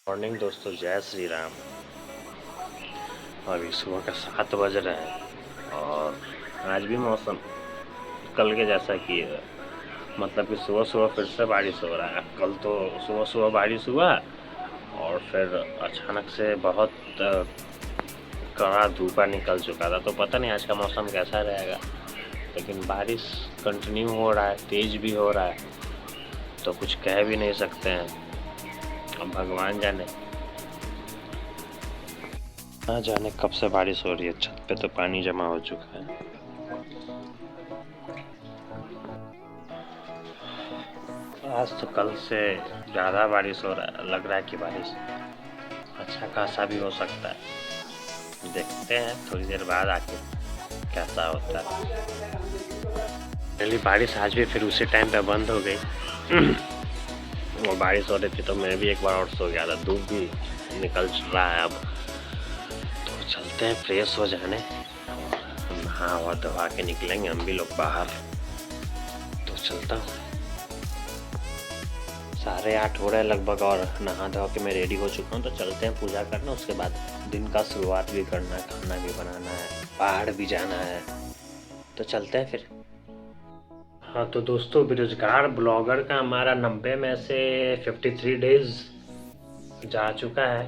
Morning दोस्तों, जय श्री राम। अभी सुबह का 7 बज रहे हैं और आज भी मौसम कल के जैसा कि मतलब कि सुबह सुबह फिर से बारिश हो रहा है। कल तो सुबह सुबह बारिश हुआ और फिर अचानक से बहुत कड़ा धूपा निकल चुका था, तो पता नहीं आज का मौसम कैसा रहेगा। लेकिन बारिश कंटिन्यू हो रहा है, तेज भी हो रहा है, तो कुछ कह भी नहीं सकते हैं। अब भगवान जाने, ना जाने कब से बारिश हो रही है। छत पे तो पानी जमा हो चुका है। आज तो कल से ज़्यादा बारिश हो रहा है। लग रहा है कि बारिश अच्छा खासा भी हो सकता है। देखते हैं थोड़ी देर बाद आके कैसा होता है। पहली बारिश आज भी फिर उसी टाइम पे बंद हो गई। वो बारिश हो रही थी तो मैं भी एक बार और सो गया था। धूप भी निकल रहा है अब, तो चलते हैं फ्रेश हो जाने। नहा हुआ धोवा के निकलेंगे हम भी लोग बाहर। तो चलता हूँ, 8:30 हो रहे लगभग और नहा धो के मैं रेडी हो चुका हूँ। तो चलते हैं पूजा करना, उसके बाद दिन का शुरुआत भी करना है, खाना भी बनाना है, बाहर भी जाना है। तो चलते हैं फिर। हाँ तो दोस्तों, बेरोजगार ब्लॉगर का हमारा 90 में से 53 डेज जा चुका है,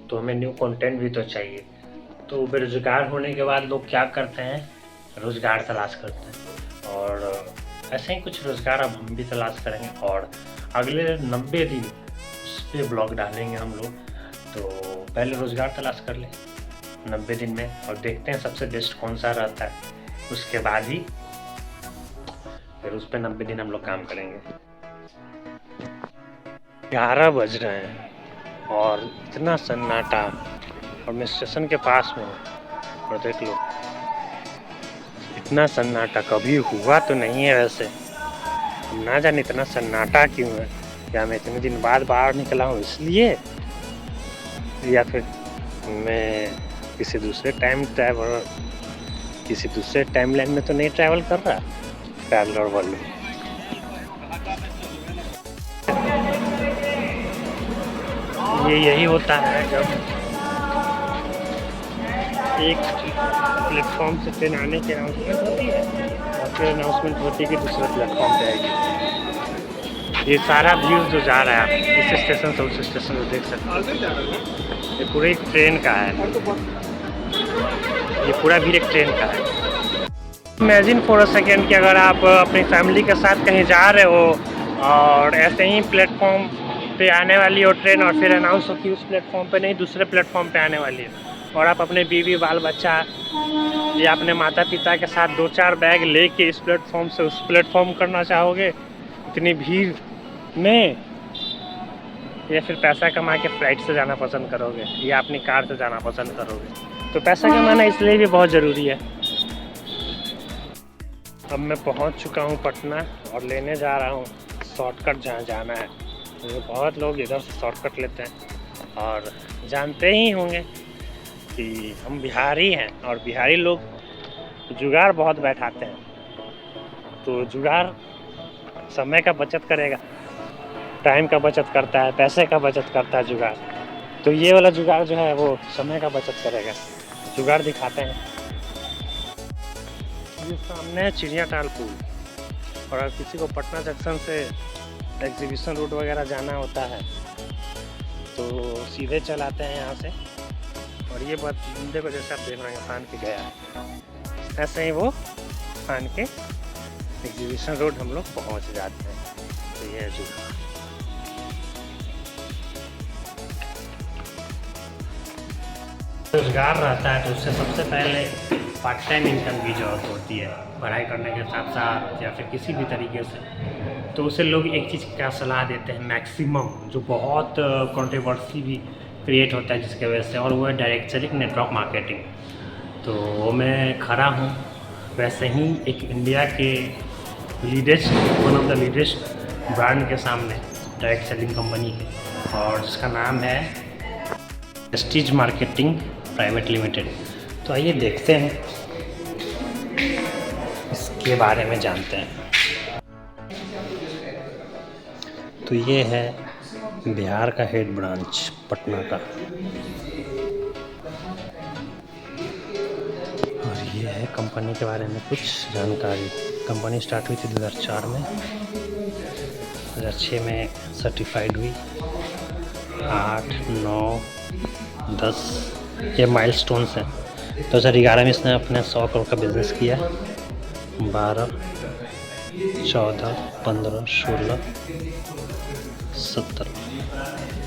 तो हमें न्यू कंटेंट भी तो चाहिए। तो बेरोजगार होने के बाद लोग क्या करते हैं, रोज़गार तलाश करते हैं। और ऐसे ही कुछ रोज़गार अब हम भी तलाश करेंगे और अगले 90 दिन उस पर ब्लॉग डालेंगे हम लोग। तो पहले रोज़गार तलाश कर लें 90 दिन में और देखते हैं सबसे बेस्ट कौन सा रहता है। उसके बाद ही फिर उस पर 90 दिन हम लोग काम करेंगे। 11 बज रहे हैं और इतना सन्नाटा, और मैं स्टेशन के पास में हूँ और देख लो इतना सन्नाटा कभी हुआ तो नहीं है। वैसे ना जाने इतना सन्नाटा क्यों है। क्या मैं इतने दिन बाद बाहर निकला हूँ इसलिए, या फिर मैं किसी दूसरे टाइम लाइन में तो नहीं ट्रैवल कर रहा। ट्रैवलर वाले ये यही होता है जब एक प्लेटफॉर्म से ट्रेन आने की अनाउंसमेंट होती है और फिर अनाउंसमेंट होती है कि दूसरे प्लेटफॉर्म पे आएगी। ये सारा व्यू जो जा रहा है आप इस स्टेशन से उस स्टेशन से देख सकते हैं। ये पूरा एक ट्रेन का है, ये पूरा भी एक ट्रेन का है। इमेजिन फॉर अ सेकेंड कि अगर आप अपनी फैमिली के साथ कहीं जा रहे हो और ऐसे ही प्लेटफॉर्म पे आने वाली हो ट्रेन और फिर अनाउंस हो कि उस प्लेटफॉर्म पे नहीं दूसरे प्लेटफॉर्म पे आने वाली है, और आप अपने बीवी बाल बच्चा या अपने माता पिता के साथ 2-4 बैग लेके इस प्लेटफॉर्म से उस प्लेटफॉर्म करना चाहोगे इतनी भीड़ में, या फिर पैसा कमा के फ्लाइट से जाना पसंद करोगे या अपनी कार से जाना पसंद करोगे। तो पैसा कमाना इसलिए भी बहुत ज़रूरी है। अब मैं पहुंच चुका हूं पटना और लेने जा रहा हूं शॉर्टकट जहां जाना है। तो बहुत लोग इधर से शॉर्टकट लेते हैं और जानते ही होंगे कि हम बिहारी हैं और बिहारी लोग जुगाड़ बहुत बैठाते हैं। तो जुगाड़ समय का बचत करेगा, टाइम का बचत करता है, पैसे का बचत करता है जुगाड़। तो ये वाला जुगाड़ जो है वो समय का बचत करेगा। जुगाड़ दिखाते हैं। ये सामने है चिड़ियाटाल पुल, और अगर किसी को पटना जंक्शन से एग्जीबिशन रोड वगैरह जाना होता है तो सीधे चलाते हैं यहाँ से, और ये बात बंदे को जैसे आप देख रहे हैं फान के गया है, ऐसे ही वो फान के एग्जीबिशन रोड हम लोग पहुँच जाते हैं। तो ये है जुगाड़। रोजगार रहता है तो उससे सबसे पहले पार्ट टाइम इनकम की जरूरत होती है, पढ़ाई करने के साथ साथ या फिर किसी भी तरीके से। तो उसे लोग एक चीज़ का सलाह देते हैं मैक्सिमम, जो बहुत कंट्रोवर्सी भी क्रिएट होता है जिसके वजह से, और वो है डायरेक्ट सेलिंग, नेटवर्क मार्केटिंग। तो मैं खड़ा हूँ वैसे ही एक इंडिया के वन ऑफ द लीडेस्ट ब्रांड के सामने, डायरेक्ट सेलिंग कंपनी के, और जिसका नाम है प्रेस्टीज मार्केटिंग प्राइवेट लिमिटेड। तो आइए देखते हैं, इसके बारे में जानते हैं। तो ये है बिहार का हेड ब्रांच पटना का। और ये है कंपनी के बारे में कुछ जानकारी। कंपनी स्टार्ट हुई थी 2004 में, 2006 में सर्टिफाइड हुई, 8, 9, 10 ये माइलस्टोन्स हैं। 2011 में इसने अपने 100 करोड़ का बिजनेस किया। 12, 14, 15, 16, 17,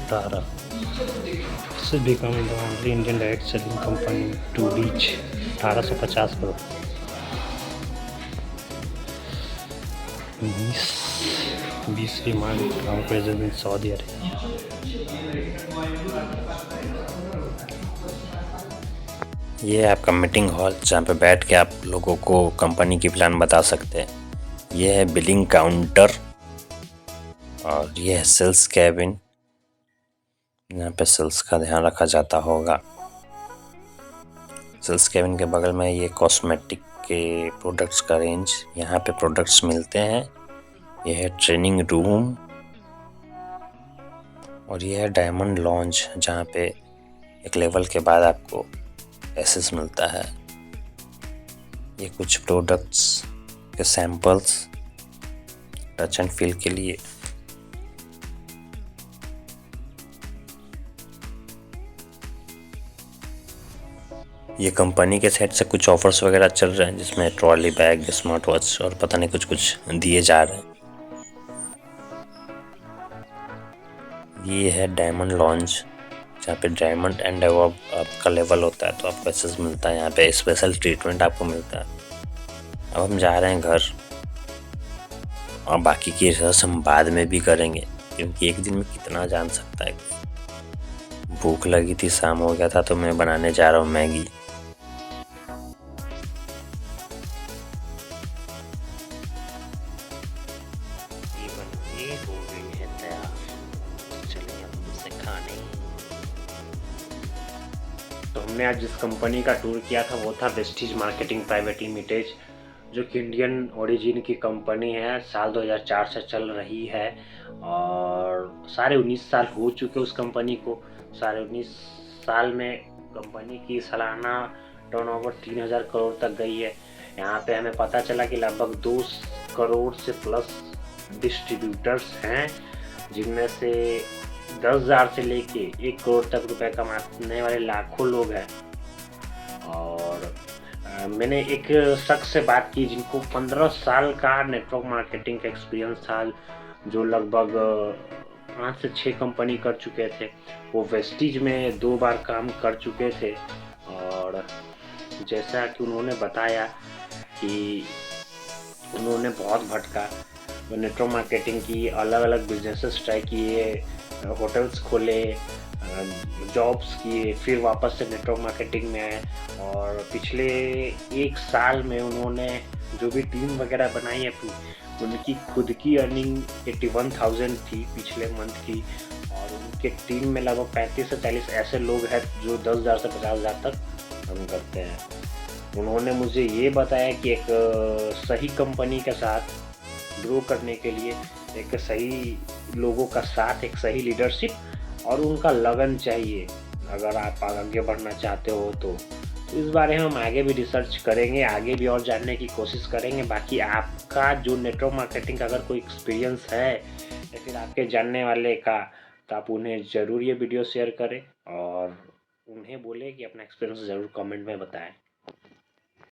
18 से become the only Indian direct selling company to reach 1850 crore. 20वीं mark present in Saudi Arabia. ये है आपका मीटिंग हॉल जहाँ पे बैठ के आप लोगों को कंपनी की प्लान बता सकते हैं। ये है बिलिंग काउंटर और ये है सेल्स कैबिन, यहाँ पे सेल्स का ध्यान रखा जाता होगा। सेल्स कैबिन के बगल में ये कॉस्मेटिक के प्रोडक्ट्स का रेंज, यहाँ पे प्रोडक्ट्स मिलते हैं। यह है ट्रेनिंग रूम और यह है डायमंड लॉन्ज जहाँ पे एक लेवल के बाद आपको एक्सेस मिलता है। ये कुछ प्रोडक्ट्स के सैंपल्स टच एंड फील के लिए। ये कंपनी के साइड से कुछ ऑफर्स वगैरह चल रहे हैं जिसमें ट्रॉली बैग, स्मार्ट वॉच और पता नहीं कुछ कुछ दिए जा रहे हैं। ये है डायमंड लॉन्ज जहाँ पे डायमंड एंड अबव आपका लेवल होता है तो आपको एक्सेस मिलता है। यहाँ पे स्पेशल ट्रीटमेंट आपको मिलता है। अब हम जा रहे हैं घर और बाकी की रिसर्च हम बाद में भी करेंगे क्योंकि एक दिन में कितना जान सकता है। भूख लगी थी, शाम हो गया था तो मैं बनाने जा रहा हूँ मैगी। तो हमने आज जिस कंपनी का टूर किया था वो था वेस्टीज मार्केटिंग प्राइवेट लिमिटेड, जो कि इंडियन ओरिजिन की कंपनी है। साल 2004 से चल रही है और साढ़े 19 साल हो चुके उस कंपनी को। साढ़े 19 साल में कंपनी की सालाना टर्नओवर 3000 करोड़ तक गई है। यहाँ पे हमें पता चला कि लगभग 2 करोड़ से प्लस डिस्ट्रीब्यूटर्स हैं, जिनमें से 10,000 से लेके 1 करोड़ तक रुपए कमाने वाले लाखों लोग हैं। और मैंने एक शख्स से बात की जिनको 15 साल का नेटवर्क मार्केटिंग का एक्सपीरियंस था, जो लगभग 5 से 6 कंपनी कर चुके थे। वो वेस्टीज में 2 बार काम कर चुके थे और जैसा कि उन्होंने बताया कि उन्होंने बहुत भटका, नेटवर्क मार्केटिंग की, अलग अलग बिजनेसेस ट्राई किए, होटल्स खोले, जॉब्स किए, फिर वापस से नेटवर्क मार्केटिंग में आए। और पिछले 1 साल में उन्होंने जो भी टीम वगैरह बनाई है उनकी खुद की अर्निंग 81,000 थी पिछले मंथ की। और उनके टीम में लगभग 35 से 40 ऐसे लोग हैं जो 10,000 से 50,000 तक काम करते हैं। उन्होंने मुझे ये बताया कि एक सही कंपनी के साथ ग्रो करने के लिए एक सही लोगों का साथ, एक सही लीडरशिप और उनका लगन चाहिए अगर आप आगे बढ़ना चाहते हो तो इस बारे में हम आगे भी रिसर्च करेंगे, आगे भी और जानने की कोशिश करेंगे। बाकी आपका जो नेटवर्क मार्केटिंग का अगर कोई एक्सपीरियंस है या फिर आपके जानने वाले का, तो आप उन्हें ज़रूर ये वीडियो शेयर करें और उन्हें बोले कि अपना एक्सपीरियंस ज़रूर कमेंट में बताएं।